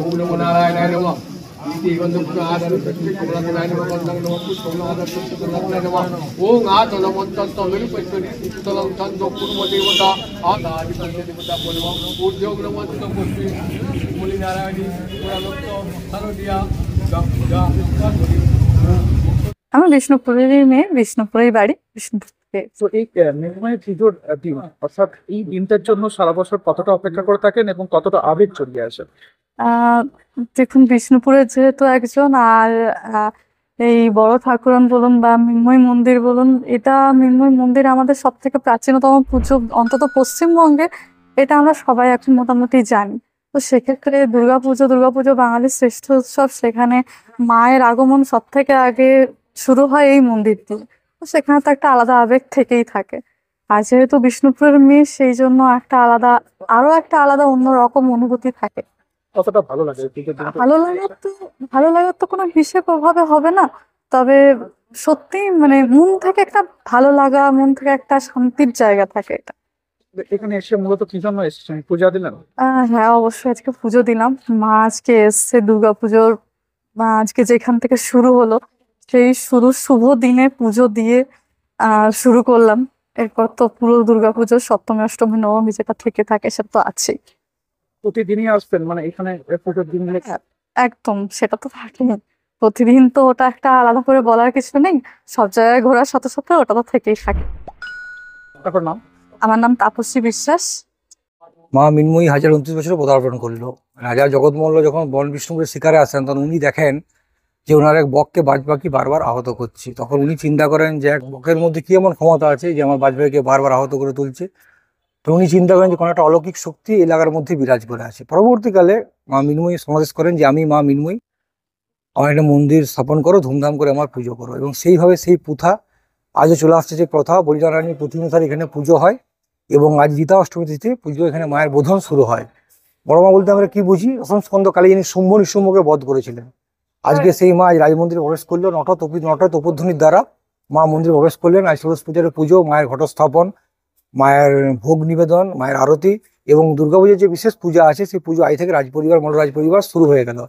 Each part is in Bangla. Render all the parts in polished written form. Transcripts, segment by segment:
ওম নমো নারায়ণায় নমঃ ইতি গন্ধপুরাদারুষ্টিকুলাদিনায় নমঃ গন্ধং নমঃ পুষ্পং নমঃ আদারুষ্টিকুলাদিনায় নমঃ ওং আতলমন্তন্ত মেরুপত্যরি শীতলং চন্দ্র পূর্বদেবতা আদাদিপত্য দেবতা বলব ঊর্ধ্বং নমঃ পুষ্পে মুনি নারায়ণী পুরালক্ষ সারদিয়া গা আমি বিষ্ণুপুরেরই মেয়ে, বিষ্ণুপুরেই বাড়ি, বিষ্ণুপুর। তো এই নির্ময় পুজোর দিন, অর্থাৎ এই দিনটার জন্য সারা বছর কতটা অপেক্ষা করে থাকেন এবং কতটা আবেগ চলে আসে? দেখুন, বিষ্ণুপুরের যেহেতু একজন, আর এই বড় ঠাকুরন বলুন বা মৃন্ময় মন্দির বলুন, এটা মৃন্ময় মন্দির আমাদের সব থেকে প্রাচীনতম পুজো, অন্তত পশ্চিমবঙ্গে। এটা আমরা সবাই এখন মোটামুটি জানি। তো সেক্ষেত্রে দুর্গাপুজো বাঙালির শ্রেষ্ঠ উৎসব। সেখানে মায়ের আগমন সব থেকে আগে শুরু হয় এই মন্দির দিয়ে। তো সেখানে তো একটা আলাদা আবেগ থেকেই থাকে। আর যেহেতু বিষ্ণুপুরের মেয়ে, সেই জন্য আরো একটা আলাদা অন্যরকম অনুভূতি থাকে। কতটা ভালো লাগে? ভালো লাগার তো কোনো হিসেব ওভাবে হবে না, তবে সত্যি মানে মন থেকে একটা ভালো লাগা, মন থেকে একটা শান্তির জায়গা থাকে এটা। এখানে এসে মূলত কি জন্য এসেছেন? পূজা দিলেন? হ্যাঁ, অবশ্যই আজকে পুজো দিলাম। মা আজকে এসছে দুর্গাপুজোর, আজকে যেখান থেকে শুরু হলো, সেই শুভ দিনে পুজো দিয়ে শুরু করলাম। এরপর তো পুরো দুর্গাপুজোর সপ্তমী, অষ্টমী, নবমী যেটা থেকে থাকে সেটা তো আছেই। প্রতিদিনই আসবেন মানে এখানে পুজোর দিন? একদম, সেটা তো থাকে প্রতিদিন। তো ওটা একটা আলাদা করে বলার কিছু নেই, সব জায়গায় ঘোরার সাথে সাথে ওটা তো থেকেই থাকে। তারপর নাম? আমার নাম তাপসী বিশ্বাস। মা মৃন্ময়ী 1029 বছরে পদার্পণ করলো। রাজা জগৎমল্ল যখন বন বিষ্ণুপুরের শিকারে আসেন, তখন উনি দেখেন যে ওনার এক বককে বাজপাখি বারবার আহত করছে। তখন উনি চিন্তা করেন যে এক বকের মধ্যে কি এমন ক্ষমতা আছে যে আমার বাজপাখিকে বারবার আহত করে তুলছে। তো উনি চিন্তা করেন যে কোনো একটা অলৌকিক শক্তি এলাকার মধ্যে বিরাজ করে আছে। পরবর্তীকালে মা মৃন্ময়ী সমাদেশ করেন যে আমি মা মৃন্ময়ী, আমার একটা মন্দির স্থাপন করো, ধুমধাম করে আমার পুজো করো। এবং সেইভাবে সেই প্রথা আজও চলে আসছে। যে প্রথা বলিরানীর প্রতি অনুসারে এখানে পুজো হয় এবং আজ গীতা অষ্টমী তিথিতে পুজো, এখানে মায়ের বোধন শুরু হয়। বড় মা বলতে আমরা কি বুঝি? দশম স্কন্ধ কালে যিনি শুম্ভ নিশুম্ভকে বধ করেছিলেন, আজকে সেই মা আজ রাজমন্দিরে প্রবেশ করলো। নটা তপোধ্বনির দ্বারা মা মন্দিরে প্রবেশ করলেন। আজ ষোড়শ পূজার পুজো, মায়ের ঘটস্থাপন, মায়ের ভোগ নিবেদন, মায়ের আরতি এবং দুর্গাপুজোর যে বিশেষ পূজা আছে, সেই পুজো আজ থেকে রাজপরিবার, মল্ল রাজপরিবার শুরু হয়ে গেল।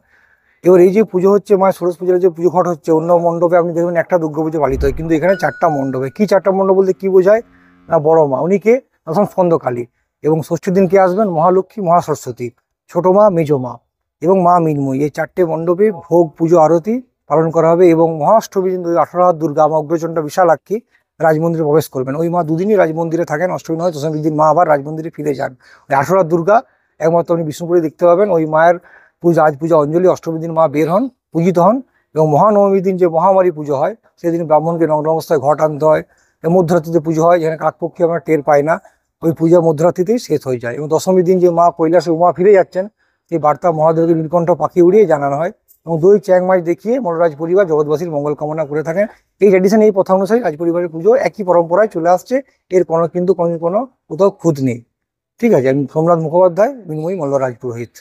এবার এই যে পুজো হচ্ছে, মায়ের ষোড়শ পূজার যে পুজো ঘট হচ্ছে, অন্য মণ্ডপে আপনি দেখবেন একটা দুর্গাপুজো পালিত হয়, কিন্তু এখানে 4টা মণ্ডপে। কি 4টা মণ্ডপ বলতে কি বোঝায় না? বড় মা উনি কে? দশম স্কন্ধ কালী। এবং ষষ্ঠীর দিন কে আসবেন? মহালক্ষ্মী, মহাসরস্বতী, ছোট মা, মেজ মা এবং মা মৃন্ময়ী। এই 4টে মণ্ডপে ভোগ, পুজো, আরতি পালন করা হবে। এবং মহাষ্টমী দিন 18 হাত দুর্গা মা অগ্রচণ্ডা বিশালাক্ষী রাজমন্দিরে প্রবেশ করবেন। ওই মা দুদিনই রাজমন্দিরে থাকেন, অষ্টমী নয় দশমীর দিন মা আবার রাজমন্দিরে ফিরে যান। ওই 18 হাত দুর্গা একমাত্র আপনি বিষ্ণুপুরে দেখতে পাবেন। ওই মায়ের পূজা অঞ্জলি, অষ্টমীর দিন মা বের হন, পূজিত হন। এবং মহানবমীর দিন যে মহামারী পুজো হয়, সেদিন ব্রাহ্মণকে নগ্ন অবস্থায় ঘট আনতে হয়। মধ্যরাত্রিতে পুজো হয়, যেখানে কাকপক্ষী আমরা টের পাই না। ওই পূজা মধ্যরাত্রিতেই শেষ হয়ে যায়। এবং দশমীর দিন যে মা কৈলাসে উমা ফিরে যাচ্ছেন, এই বার্তা মহাদেবকে নীলকণ্ঠ পাখি উড়িয়ে জানানো হয়। এবং দই চ্যাং মাছ দেখিয়ে মল্লরাজ পরিবার জগৎবাসীর মঙ্গল কামনা করে থাকেন। এই ট্র্যাডিশন, এই প্রথা অনুসারে রাজপরিবারের পুজো একই পরম্পরায় চলে আসছে। এর কিন্তু কোনো কোথাও খুঁত নেই। ঠিক আছে, আমি সোমনাথ মুখোপাধ্যায়, মৃন্ময়ী মল্লরাজ পুরোহিত।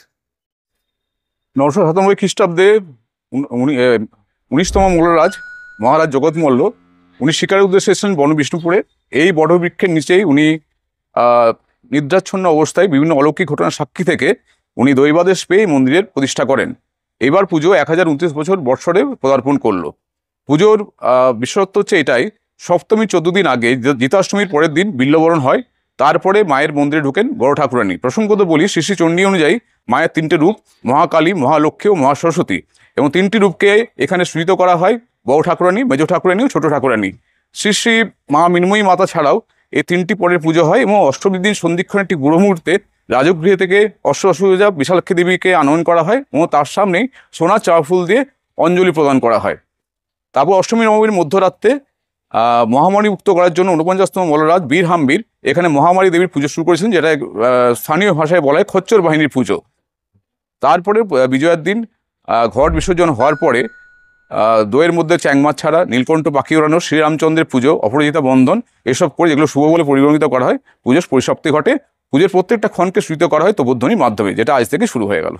997 খ্রিস্টাব্দে 19তম মল্লরাজ মহারাজ জগৎমল্ল উনি শিকারের উদ্দেশ্যে এসেছেন বন বিষ্ণুপুরে। এই বটবৃক্ষের নিচেই উনি নিদ্রাচ্ছন্ন অবস্থায় বিভিন্ন অলৌকিক ঘটনার সাক্ষী থেকে উনি দৈবাদেশ পেয়ে মন্দিরের প্রতিষ্ঠা করেন। এবার পুজো 1029 বছর বৎসরে পদার্পণ করলো। পুজোর বিশেষত্ব হচ্ছে এটাই, সপ্তমী 14 দিন আগে জিতাষ্টমীর পরের দিন বিল্লবরণ হয়। তারপরে মায়ের মন্দিরে ঢুকেন বড় ঠাকুরানী। প্রসঙ্গত বলি, শ্রী শ্রী চণ্ডী অনুযায়ী মায়ের 3টে রূপ, মহাকালী, মহালক্ষ্মী ও মহাসরস্বতী। এবং 3টি রূপকে এখানে সূচিত করা হয় বড় ঠাকুরানী, মেজ ঠাকুরানী ও ছোট ঠাকুরানী। শ্রী শ্রী মা মৃন্ময়ী মাতা ছাড়াও এই 3টি পরের পুজো হয়। এবং অষ্টমীর দিন সন্ধিক্ষণ একটি বুড়ো মুহূর্তে রাজগৃহ থেকে অষ্টআশুজা বিশালাক্ষী দেবীকে আনয়ন করা হয় এবং তার সামনেই সোনার চারা ফুল দিয়ে অঞ্জলি প্রদান করা হয়। তারপর অষ্টমী নবমীর মধ্যরাত্রে মহামারী মুক্ত করার জন্য 49তম মল্লরাজ বীর হাম্বীর এখানে মহামারী দেবীর পুজো শুরু করেছেন, যেটা স্থানীয় ভাষায় বলা হয় খচ্চর বাহিনীর পুজো। তারপরে বিজয়ার দিন ঘট বিসর্জন হওয়ার পরে দইয়ের মধ্যে চ্যাংমাছ ছাড়া, নীলকণ্ঠ পাখি ওড়ানো, শ্রীরামচন্দ্রের পুজো, অপরাজিতা বন্ধন এসব করে, যেগুলো শুভ বলে পরিগণিত করা হয়, পুজোর পরিসমাপ্তি ঘটে। পুজোর প্রত্যেকটা ক্ষণকে সূচিত করা হয় তপোধ্বনির মাধ্যমে, যেটা আজ থেকে শুরু হয়ে গেল।